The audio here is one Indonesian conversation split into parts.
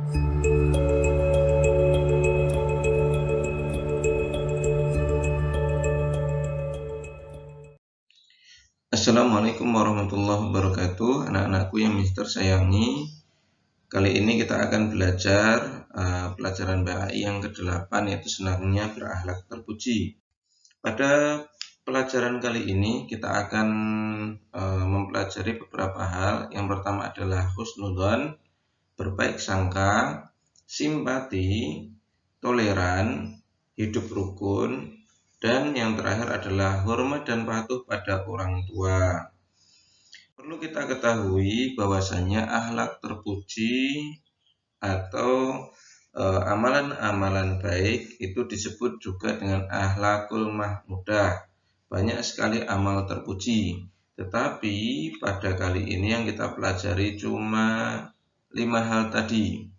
Assalamualaikum warahmatullahi wabarakatuh. Anak-anakku yang Mister sayangi, kali ini kita akan belajar pelajaran BAI yang ke-8, yaitu senangnya berakhlak terpuji. Pada pelajaran kali ini kita akan mempelajari beberapa hal. Yang pertama adalah husnudzon, berbaik sangka, simpati, toleran, hidup rukun, dan yang terakhir adalah hormat dan patuh pada orang tua. Perlu kita ketahui bahwasanya akhlak terpuji atau amalan-amalan baik itu disebut juga dengan akhlakul mahmudah. Banyak sekali amal terpuji, tetapi pada kali ini yang kita pelajari cuma 5 hal tadi.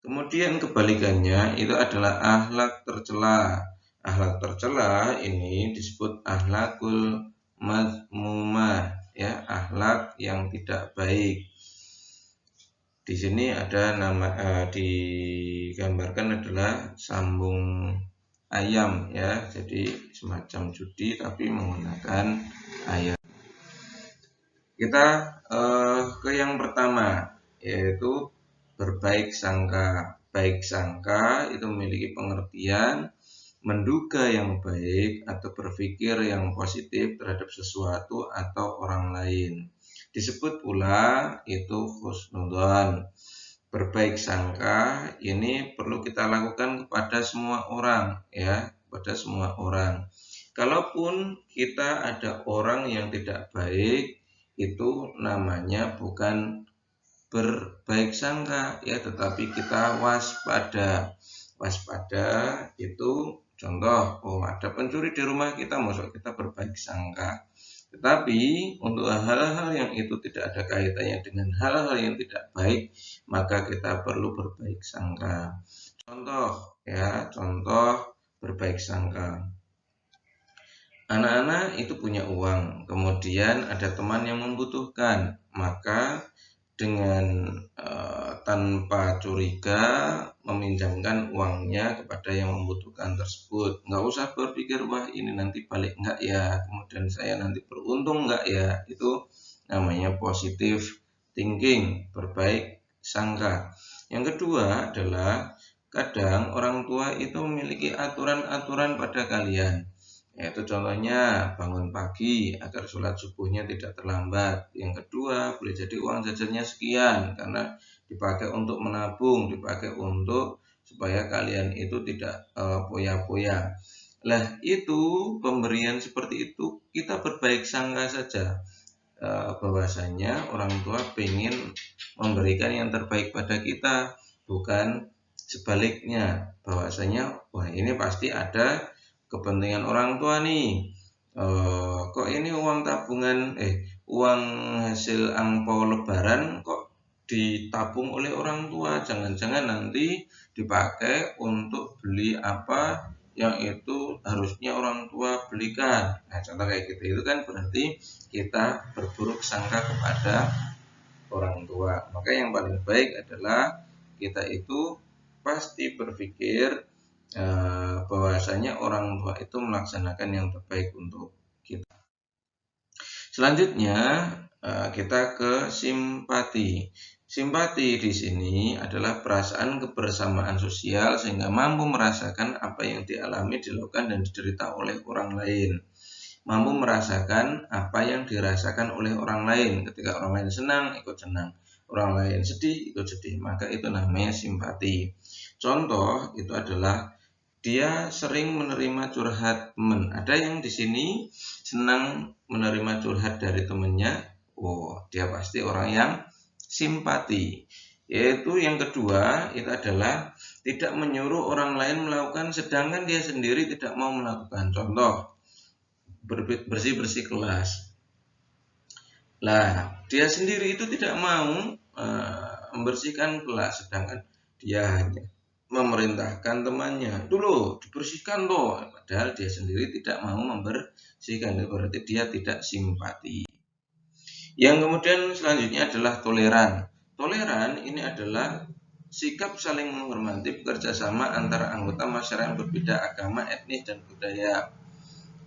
Kemudian kebalikannya itu adalah akhlak tercela. Akhlak tercela ini disebut akhlakul mazmumah, ya, akhlak yang tidak baik. Di sini ada nama digambarkan adalah sambung ayam, ya, jadi semacam judi tapi menggunakan ayam. Kita ke yang pertama, yaitu berbaik sangka. Baik sangka itu memiliki pengertian menduga yang baik atau berpikir yang positif terhadap sesuatu atau orang lain. Disebut pula itu husnudzon. Berbaik sangka ini perlu kita lakukan kepada semua orang, ya, kepada semua orang. Kalaupun kita ada orang yang tidak baik, itu namanya bukan berbaik sangka, ya, tetapi kita waspada. Waspada itu contoh, ada pencuri di rumah kita, maksud kita berbaik sangka. Tetapi untuk hal-hal yang itu tidak ada kaitannya dengan hal-hal yang tidak baik, maka kita perlu berbaik sangka. Contoh, ya, contoh berbaik sangka. Anak-anak itu punya uang, kemudian ada teman yang membutuhkan, maka dengan tanpa curiga meminjamkan uangnya kepada yang membutuhkan tersebut. Nggak usah berpikir, wah ini nanti balik nggak ya, kemudian saya nanti beruntung nggak ya. Itu namanya positive thinking, berbaik sangka. Yang kedua adalah kadang orang tua itu memiliki aturan-aturan pada kalian. Yaitu contohnya bangun pagi agar sholat subuhnya tidak terlambat. Yang kedua, boleh jadi uang jajannya sekian karena dipakai untuk menabung, dipakai untuk supaya kalian itu tidak poya-poya. Lah, itu pemberian seperti itu kita berbaik sangka saja, bahwasanya orang tua ingin memberikan yang terbaik pada kita, bukan sebaliknya, bahwasanya wah ini pasti ada kepentingan orang tua nih, kok ini uang tabungan uang hasil angpau lebaran kok ditabung oleh orang tua, jangan-jangan nanti dipakai untuk beli apa yang itu harusnya orang tua belikan. Nah, contoh kayak gitu, itu kan berarti kita berburuk sangka kepada orang tua. Maka yang paling baik adalah kita itu pasti berpikir bahwasanya orang tua itu melaksanakan yang terbaik untuk kita. Selanjutnya kita ke simpati. Simpati di sini adalah perasaan kebersamaan sosial sehingga mampu merasakan apa yang dialami, dilakukan, dan diderita oleh orang lain. Mampu merasakan apa yang dirasakan oleh orang lain. Ketika orang lain senang, ikut senang. Orang lain sedih, ikut sedih. Maka itu namanya simpati. Contoh itu adalah dia sering menerima curhat teman. Ada yang di sini senang menerima curhat dari temannya. Dia pasti orang yang simpati. Yaitu yang kedua itu adalah tidak menyuruh orang lain melakukan sedangkan dia sendiri tidak mau melakukan. Contoh, bersih-bersih kelas. Lah, dia sendiri itu tidak mau membersihkan kelas, sedangkan dia hanya memerintahkan temannya, dulu dibersihkan toh, padahal dia sendiri tidak mau membersihkan. Itu berarti dia tidak simpati. Yang kemudian selanjutnya adalah toleran. Toleran ini adalah sikap saling menghormati bekerja sama antara anggota masyarakat yang berbeda agama, etnis, dan budaya.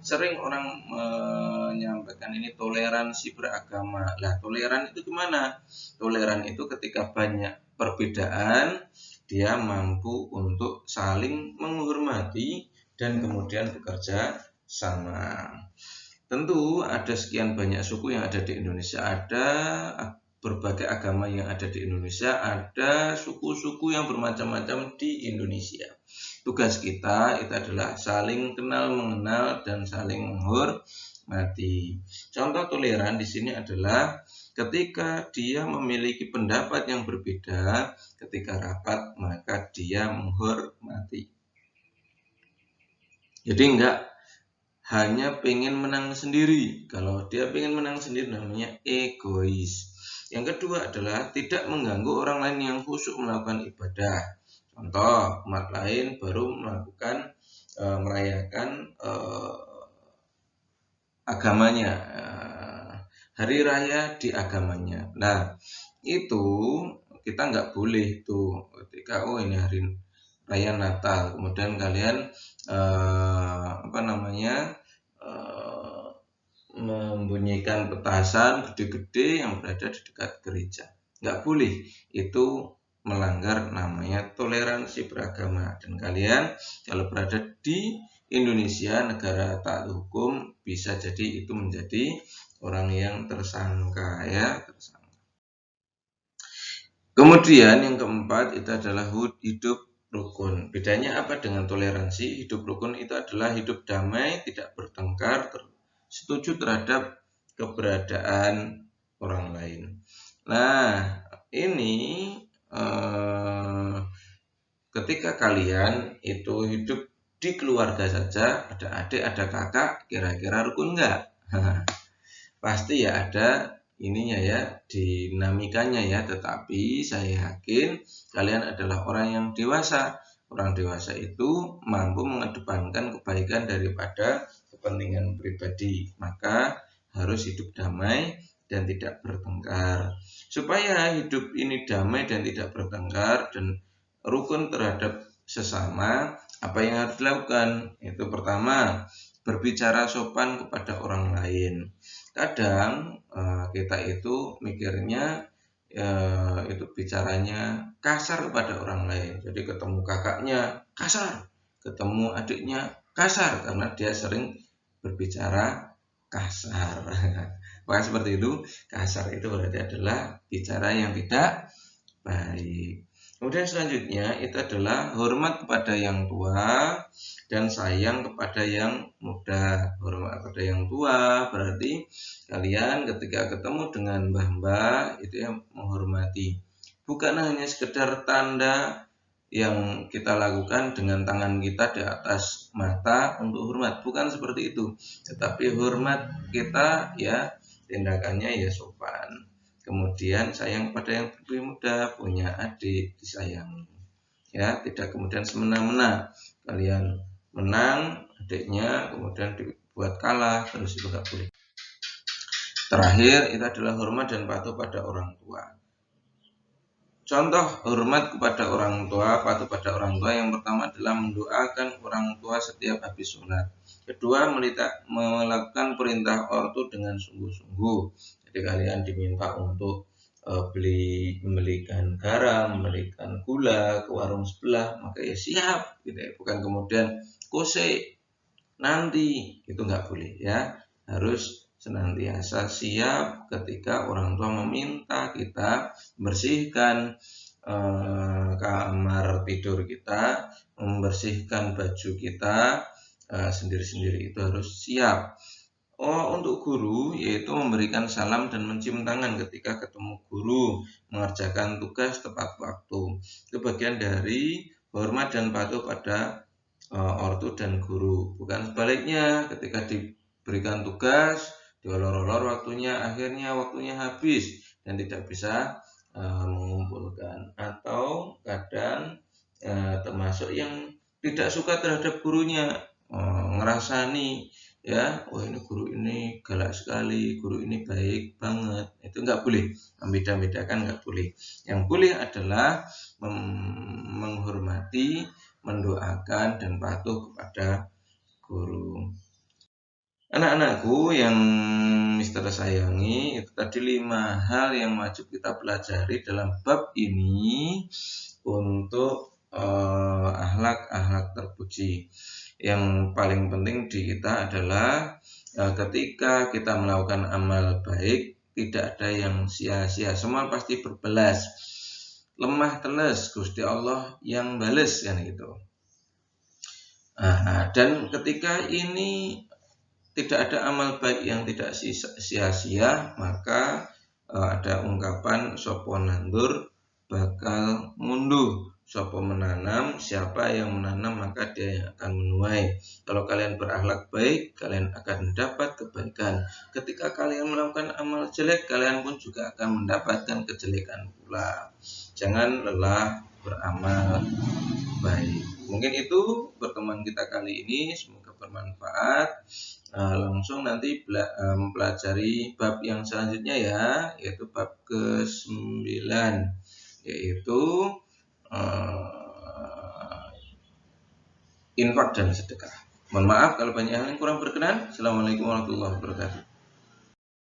Sering orang menyampaikan ini toleransi beragama. Lah, toleran itu gimana? Toleran itu ketika banyak perbedaan, dia mampu untuk saling menghormati dan kemudian bekerja sama. Tentu ada sekian banyak suku yang ada di Indonesia, ada berbagai agama yang ada di Indonesia, ada suku-suku yang bermacam-macam di Indonesia. Tugas kita itu adalah saling kenal mengenal dan saling menghormati. Contoh toleran di sini adalah ketika dia memiliki pendapat yang berbeda, ketika rapat maka dia menghormati. Jadi enggak hanya pengen menang sendiri. Kalau dia pengen menang sendiri namanya egois. Yang kedua adalah tidak mengganggu orang lain yang khusyuk melakukan ibadah. Contoh, umat lain baru melakukan merayakan agamanya, hari raya di agamanya. Nah, itu kita nggak boleh tuh ketika ini hari raya Natal, kemudian kalian membunyikan petasan gede-gede yang berada di dekat gereja. Nggak boleh, itu melanggar namanya toleransi beragama. Dan kalian kalau berada di Indonesia, negara taat hukum, bisa jadi itu menjadi orang yang tersangka ya. Kemudian yang keempat itu adalah hidup rukun. Bedanya apa dengan toleransi? Hidup rukun itu adalah hidup damai, tidak bertengkar, setuju terhadap keberadaan orang lain. Nah, ini ketika kalian itu hidup di keluarga saja, ada adik, ada kakak, kira-kira rukun enggak? Pasti ya ada ininya ya, dinamikanya ya, tetapi saya yakin kalian adalah orang yang dewasa. Orang dewasa itu mampu mengedepankan kebaikan daripada kepentingan pribadi, maka harus hidup damai dan tidak bertengkar. Supaya hidup ini damai dan tidak bertengkar dan rukun terhadap sesama, apa yang harus dilakukan? Itu pertama, berbicara sopan kepada orang lain. Kadang kita itu mikirnya itu bicaranya kasar kepada orang lain. Jadi ketemu kakaknya kasar, ketemu adiknya kasar karena dia sering berbicara kasar. Maka seperti itu, kasar itu berarti adalah bicara yang tidak baik. Kemudian selanjutnya itu adalah hormat kepada yang tua dan sayang kepada yang muda. Hormat kepada yang tua berarti kalian ketika ketemu dengan mbah-mbah itu yang menghormati. Bukan hanya sekedar tanda yang kita lakukan dengan tangan kita di atas mata untuk hormat, bukan seperti itu. Tetapi hormat kita ya tindakannya ya sopan. Kemudian sayang pada yang lebih muda, punya adik disayangi. Ya, tidak kemudian semena-mena kalian menang adiknya kemudian dibuat kalah, terus itu nggak boleh. Terakhir itu adalah hormat dan patuh pada orang tua. Contoh hormat kepada orang tua, patuh pada orang tua yang pertama adalah mendoakan orang tua setiap habis sholat. Kedua, melakukan perintah ortu dengan sungguh-sungguh. Jadi kalian diminta untuk membelikan garam, membelikan gula ke warung sebelah, maka ya siap, gitu ya. Bukan kemudian kose nanti, itu nggak boleh ya. Harus senantiasa siap ketika orang tua meminta kita membersihkan kamar tidur kita, membersihkan baju kita sendiri-sendiri, itu harus siap. Untuk guru yaitu memberikan salam dan mencium tangan ketika ketemu guru, mengerjakan tugas tepat waktu. Itu bagian dari hormat dan patuh pada ortu dan guru. Bukan sebaliknya, ketika diberikan tugas diolor-olor waktunya, akhirnya waktunya habis dan tidak bisa mengumpulkan. Atau kadang termasuk yang tidak suka terhadap gurunya, ngerasani ya, wah ini guru ini galak sekali, guru ini baik banget. Itu nggak boleh, membeda-bedakan nggak boleh. Yang boleh adalah menghormati, mendoakan, dan patuh kepada guru. Anak-anakku yang Mister sayangi, itu tadi 5 hal yang wajib kita pelajari dalam bab ini untuk akhlak terpuji. Yang paling penting di kita adalah ketika kita melakukan amal baik, tidak ada yang sia-sia, semua pasti berbelas. Lemah teles, Gusti Allah yang bales kan gitu. Dan ketika ini tidak ada amal baik yang tidak sia-sia, maka ada ungkapan sopo nandur bakal ngunduh. Sopo menanam, siapa yang menanam maka dia yang akan menuai. Kalau kalian berakhlak baik, kalian akan mendapat kebaikan. Ketika kalian melakukan amal jelek, kalian pun juga akan mendapatkan kejelekan pula. Jangan lelah beramal baik. Mungkin itu pertemuan kita kali ini, semoga bermanfaat. Langsung nanti mempelajari bab yang selanjutnya ya, yaitu bab ke-9, yaitu infak dan sedekah. Mohon maaf kalau banyak hal yang kurang berkenan. Assalamualaikum warahmatullahi wabarakatuh.